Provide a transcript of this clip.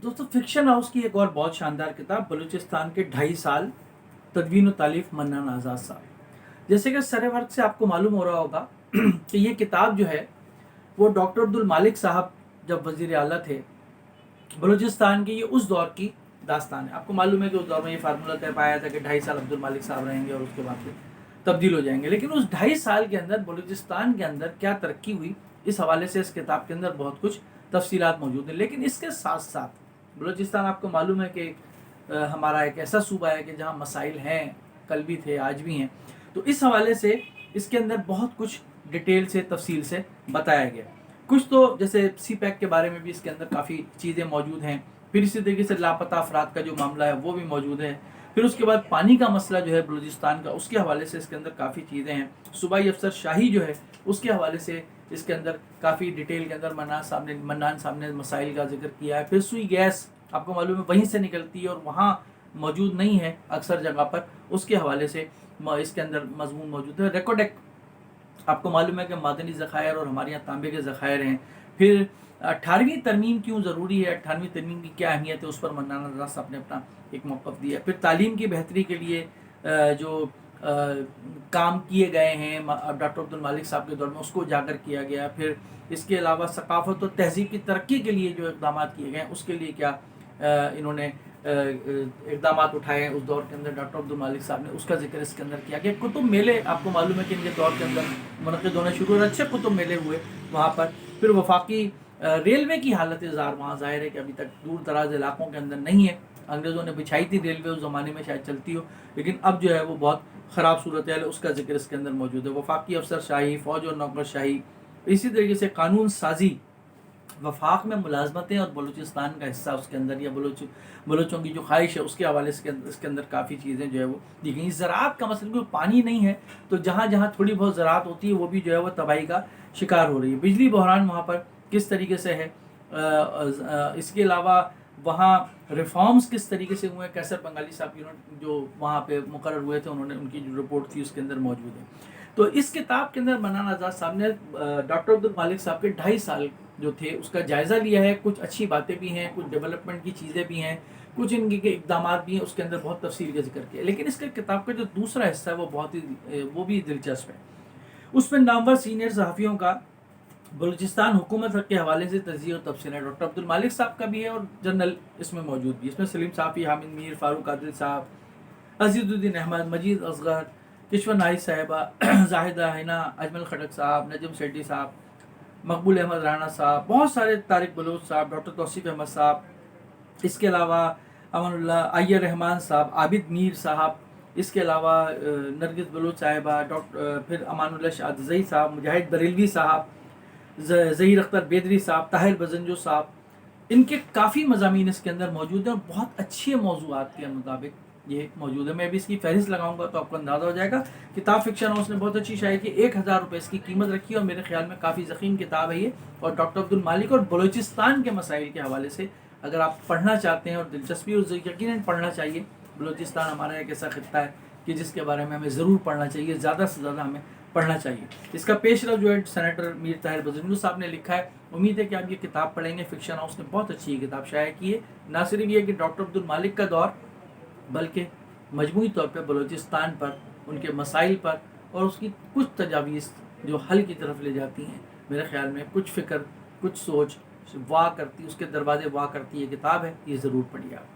दोस्तों fiction house की एक और बहुत शानदार किताब, बलूचिस्तान के 2.5 साल, तदवीन व तालीफ मन्नान आज़ाद साहब। जैसे कि सर वर्क से आपको मालूम हो रहा होगा कि ये किताब जो है वो डॉक्टर अब्दुल मालिक साहब जब वज़ीर आला थे बलूचिस्तान के, ये उस दौर की दास्तान है। आपको मालूम है कि उस दौर में ये फार्मूला तय पाया था कि 2.5 साल अब्दुल मालिक साहब रहेंगे और उसके बाद फिर तब्दील हो जाएंगे। लेकिन उस 2.5 साल के अंदर बलूचिस्तान के अंदर क्या तरक्की हुई, इस हवाले से इस किताब के अंदर बहुत कुछ तफसीलात मौजूद हैं। लेकिन इसके साथ साथ बलूचिस्तान आपको मालूम है कि हमारा एक ऐसा सूबा है कि जहाँ मसाइल हैं, कल भी थे आज भी हैं। तो इस हवाले से इसके अंदर बहुत कुछ डिटेल से तफसील से बताया गया। कुछ तो जैसे सी पैक के बारे में भी इसके अंदर काफ़ी चीज़ें मौजूद हैं। फिर इसी तरीके से लापता अफराद का जो मामला है वो भी मौजूद है। फिर उसके बाद पानी का मसला जो है बलूचिस्तान का, उसके हवाले से इसके अंदर काफ़ी चीज़ें हैं। सूबाई अफसर शाही जो है उसके हवाले से इसके अंदर काफ़ी डिटेल के अंदर मन्नान साहब ने मसाइल का जिक्र किया है। फिर सुई गैस आपको मालूम है वहीं से निकलती है और वहाँ मौजूद नहीं है अक्सर जगह पर, उसके हवाले से इसके अंदर मजमून मौजूद है। रेकोडेक आपको मालूम है कि मादनी ज़खायर और हमारे यहाँ तांबे के ज़खायर हैं। फिर 18वीं तरमीम क्यों ज़रूरी है, 18वीं तरमीम की क्या अहमियत है, उस पर मन्नान आज़ाद साहब ने अपना एक मौक़िफ़ दिया। फिर तालीम की बेहतरी के लिए जो काम किए गए हैं डॉक्टर अब्दुल मालिक साहब के दौर में, उसको उजागर किया गया। फिर इसके अलावा सकाफ़त और तहज़ीब की तरक्की के लिए जो इक़दाम किए गए हैं उसके लिए क्या इन्होंने इक़दाम उठाए उस दौर के अंदर डॉक्टर अब्दुल मालिक साहब ने, उसका जिक्र इसके अंदर किया गया। कुतुब मेले आपको मालूम है कि इनके दौर के अंदर मुनक़िद होने शुरू हुए, अच्छे कुतुब मेले हुए वहाँ पर। फिर वफाकी रेलवे की हालत ज़ार वहाँ ज़ाहिर है कि अभी तक दूर दराज इलाकों के अंदर नहीं है। अंग्रेज़ों ने बिछाई थी रेलवे, उस ज़माने में शायद चलती हो, लेकिन अब जो है वो बहुत ख़राब सूरत है, उसका जिक्र इसके अंदर मौजूद है। वफाकी अफसर शाही, फ़ौज और नौकर शाही, इसी तरीके से कानून साजी, वफाक में मुलाजमतें और बलूचिस्तान का हिस्सा उसके अंदर, या बलोचों की जो ख्वाहिश है उसके हवाले से इसके अंदर काफ़ी चीज़ें जो है वो दी गई। ज़राअत का मसला, क्योंकि पानी नहीं है तो जहाँ जहाँ थोड़ी बहुत ज़राअत होती है वो भी जो है वो तबाही का शिकार हो रही है। बिजली बहरान वहाँ पर किस तरीके से है, इसके अलावा वहाँ रिफॉर्म्स किस तरीके से हुए। कैसर बंगाली साहब जो वहाँ पे मुकर्रर हुए थे, उन्होंने उनकी जो रिपोर्ट थी उसके अंदर मौजूद है। तो इस किताब के अंदर मन्नान आज़ाद साहब ने डॉक्टर अब्दुल मालिक साहब के 2.5 साल जो थे उसका जायज़ा लिया है। कुछ अच्छी बातें भी हैं, कुछ डेवलपमेंट की चीज़ें भी हैं, कुछ इनके इक़दाम भी हैं, उसके अंदर बहुत तफसील का जिक्र किया। लेकिन इसके किताब का जो दूसरा हिस्सा है वो बहुत ही वो भी दिलचस्प है। उसमें नामवर सीनियर सहाफ़ियों का बलूचिस्तान हुकूमत के हवाले से तज़किया और तबसरा है। डॉक्टर अब्दुल मालिक साहब का भी है और जनरल इसमें मौजूद भी। इसमें सलीम साफ़ी, हामिद मीर, फ़ारूक आदिल साहब, अज़ीज़ुद्दीन अहमद, मजीद असगर, किश्वर नाहिद साहिबा, जाहिदा हिना, अजमल खटक साहब, नजम शेट्टी साहब, मकबूल अहमद राना साहब, बहुत सारे, तारिक बलोच साहब, डॉक्टर तौसीफ़ अहमद साहब, इसके अलावा अमानुल्लाह अय्यर रहमान साहब, आबिद मीर साहब, इसके अलावा नरगिस बलोच साहिबा, फिर अमानुल्लाह शादज़ई साहब, मुजाहिद बरेलवी साहब, ज़हीर अख्तर बेदरी साहब, ताहिर बजंजो साहब, इनके काफ़ी मज़ामीन इसके अंदर मौजूद हैं और बहुत अच्छे मौज़ूआत के मुताबिक ये मौजूद है। मैं अभी इसकी फहरिस्त लगाऊंगा तो आपको अंदाज़ा हो जाएगा। किताब फिक्शन हाउस ने बहुत अच्छी शाये की, 1000 रुपये इसकी कीमत रखी है और मेरे ख्याल में काफ़ी ज़ख़ीम किताब है ये। और डॉक्टर अब्दुल मालिक और बलूचिस्तान के मसाइल के हवाले से अगर आप पढ़ना चाहते हैं और दिलचस्पी, और यकीनन पढ़ना चाहिए। बलूचिस्तान हमारा एक ऐसा खित्ता है कि जिसके बारे में हमें ज़रूर पढ़ना चाहिए, ज़्यादा से ज़्यादा हमें पढ़ना चाहिए। इसका पेशरा जो है सेनेटर मीर ताहिर बजंजो साहब ने लिखा है। उम्मीद है कि आप ये किताब पढ़ेंगे। फिक्शन हाउस ने बहुत अच्छी किताब शाया की है। ना सिर्फ ये कि डॉक्टर अब्दुल मालिक का दौर, बल्कि मजमूई तौर पर बलूचिस्तान पर, उनके मसाइल पर और उसकी कुछ तजावीज़ जो हल की तरफ ले जाती हैं, मेरे ख्याल में कुछ फ़िक्र, कुछ सोच वाह करती, उसके दरवाजे वाह करती ये किताब है। ये ज़रूर पढ़िए आप।